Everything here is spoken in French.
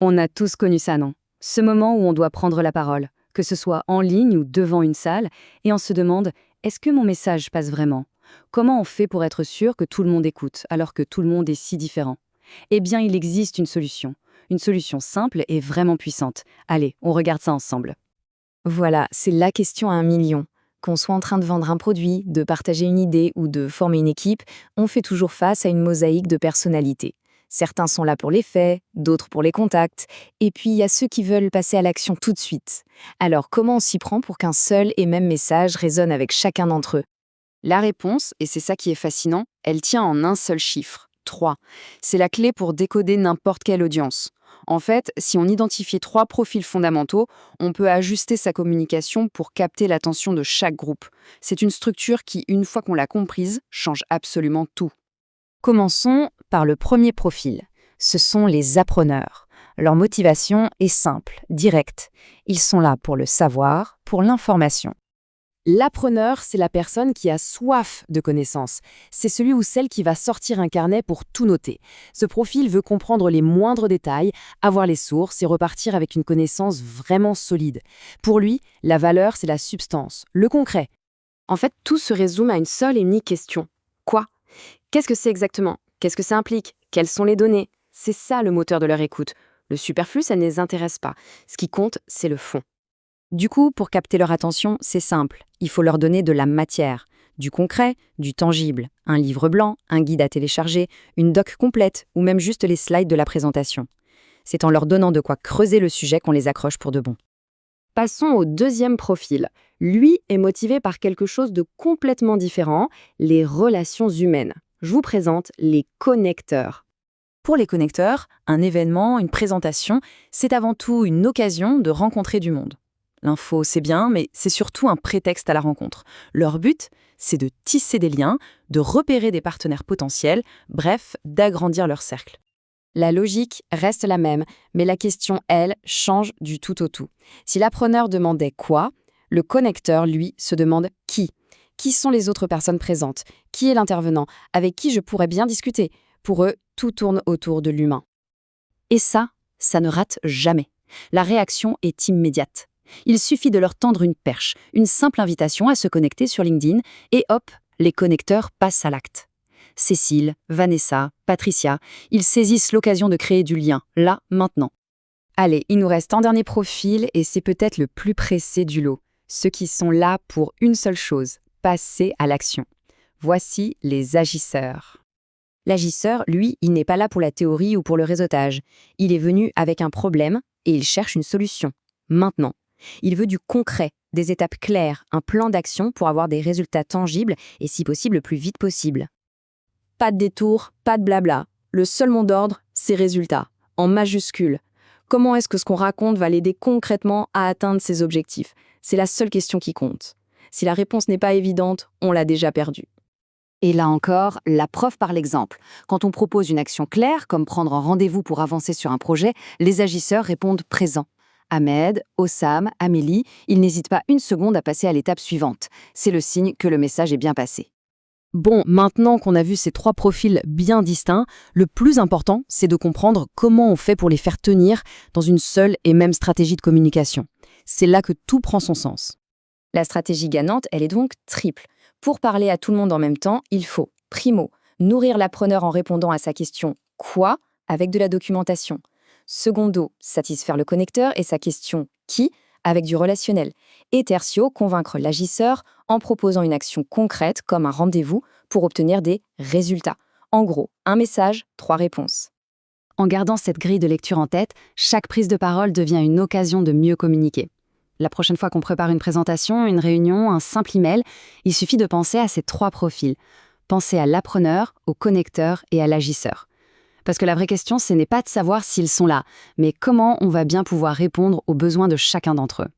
On a tous connu ça, non? Ce moment où on doit prendre la parole, que ce soit en ligne ou devant une salle, et on se demande, est-ce que mon message passe vraiment? Comment on fait pour être sûr que tout le monde écoute, alors que tout le monde est si différent? Eh bien, il existe une solution simple et vraiment puissante. Allez, on regarde ça ensemble. Voilà, c'est la question à 1 million. Qu'on soit en train de vendre un produit, de partager une idée ou de former une équipe, on fait toujours face à une mosaïque de personnalités. Certains sont là pour les faits, d'autres pour les contacts, et puis il y a ceux qui veulent passer à l'action tout de suite. Alors comment on s'y prend pour qu'un seul et même message résonne avec chacun d'entre eux? La réponse, et c'est ça qui est fascinant, elle tient en un seul chiffre, 3. C'est la clé pour décoder n'importe quelle audience. En fait, si on identifie 3 profils fondamentaux, on peut ajuster sa communication pour capter l'attention de chaque groupe. C'est une structure qui, une fois qu'on l'a comprise, change absolument tout. Commençons par le premier profil. Ce sont les appreneurs. Leur motivation est simple, directe. Ils sont là pour le savoir, pour l'information. L'appreneur, c'est la personne qui a soif de connaissances. C'est celui ou celle qui va sortir un carnet pour tout noter. Ce profil veut comprendre les moindres détails, avoir les sources et repartir avec une connaissance vraiment solide. Pour lui, la valeur, c'est la substance, le concret. En fait, tout se résume à une seule et unique question. Quoi? Qu'est-ce que c'est exactement? Qu'est-ce que ça implique? Quelles sont les données? C'est ça le moteur de leur écoute. Le superflu, ça ne les intéresse pas. Ce qui compte, c'est le fond. Du coup, pour capter leur attention, c'est simple. Il faut leur donner de la matière, du concret, du tangible, un livre blanc, un guide à télécharger, une doc complète ou même juste les slides de la présentation. C'est en leur donnant de quoi creuser le sujet qu'on les accroche pour de bon. Passons au deuxième profil. Lui est motivé par quelque chose de complètement différent, les relations humaines. Je vous présente les connecteurs. Pour les connecteurs, un événement, une présentation, c'est avant tout une occasion de rencontrer du monde. L'info, c'est bien, mais c'est surtout un prétexte à la rencontre. Leur but, c'est de tisser des liens, de repérer des partenaires potentiels, bref, d'agrandir leur cercle. La logique reste la même, mais la question, elle, change du tout au tout. Si l'appreneur demandait quoi, le connecteur, lui, se demande qui. Qui sont les autres personnes présentes? Qui est l'intervenant? Avec qui je pourrais bien discuter? Pour eux, tout tourne autour de l'humain. Et ça ne rate jamais. La réaction est immédiate. Il suffit de leur tendre une perche, une simple invitation à se connecter sur LinkedIn, et hop, les connecteurs passent à l'acte. Cécile, Vanessa, Patricia, ils saisissent l'occasion de créer du lien, là, maintenant. Allez, il nous reste un dernier profil et c'est peut-être le plus pressé du lot. Ceux qui sont là pour une seule chose, passer à l'action. Voici les agisseurs. L'agisseur, lui, il n'est pas là pour la théorie ou pour le réseautage. Il est venu avec un problème et il cherche une solution. Maintenant. Il veut du concret, des étapes claires, un plan d'action pour avoir des résultats tangibles et si possible le plus vite possible. Pas de détour, pas de blabla. Le seul mot d'ordre, c'est résultats, en majuscule. Comment est-ce que ce qu'on raconte va l'aider concrètement à atteindre ses objectifs? C'est la seule question qui compte. Si la réponse n'est pas évidente, on l'a déjà perdue. Et là encore, la preuve par l'exemple. Quand on propose une action claire, comme prendre un rendez-vous pour avancer sur un projet, les agisseurs répondent présents. Ahmed, Ossam, Amélie, ils n'hésitent pas une seconde à passer à l'étape suivante. C'est le signe que le message est bien passé. Bon, maintenant qu'on a vu ces 3 profils bien distincts, le plus important, c'est de comprendre comment on fait pour les faire tenir dans une seule et même stratégie de communication. C'est là que tout prend son sens. La stratégie gagnante, elle est donc triple. Pour parler à tout le monde en même temps, il faut, primo, nourrir l'appreneur en répondant à sa question « quoi ?», avec de la documentation. Secondo, satisfaire le connecteur et sa question « qui ?», avec du relationnel. Et tertio, convaincre l'agisseur en proposant une action concrète comme un rendez-vous pour obtenir des résultats. En gros, un message, 3 réponses. En gardant cette grille de lecture en tête, chaque prise de parole devient une occasion de mieux communiquer. La prochaine fois qu'on prépare une présentation, une réunion, un simple email, il suffit de penser à ces 3 profils. Penser à l'appreneur, au connecteur et à l'agisseur. Parce que la vraie question, ce n'est pas de savoir s'ils sont là, mais comment on va bien pouvoir répondre aux besoins de chacun d'entre eux.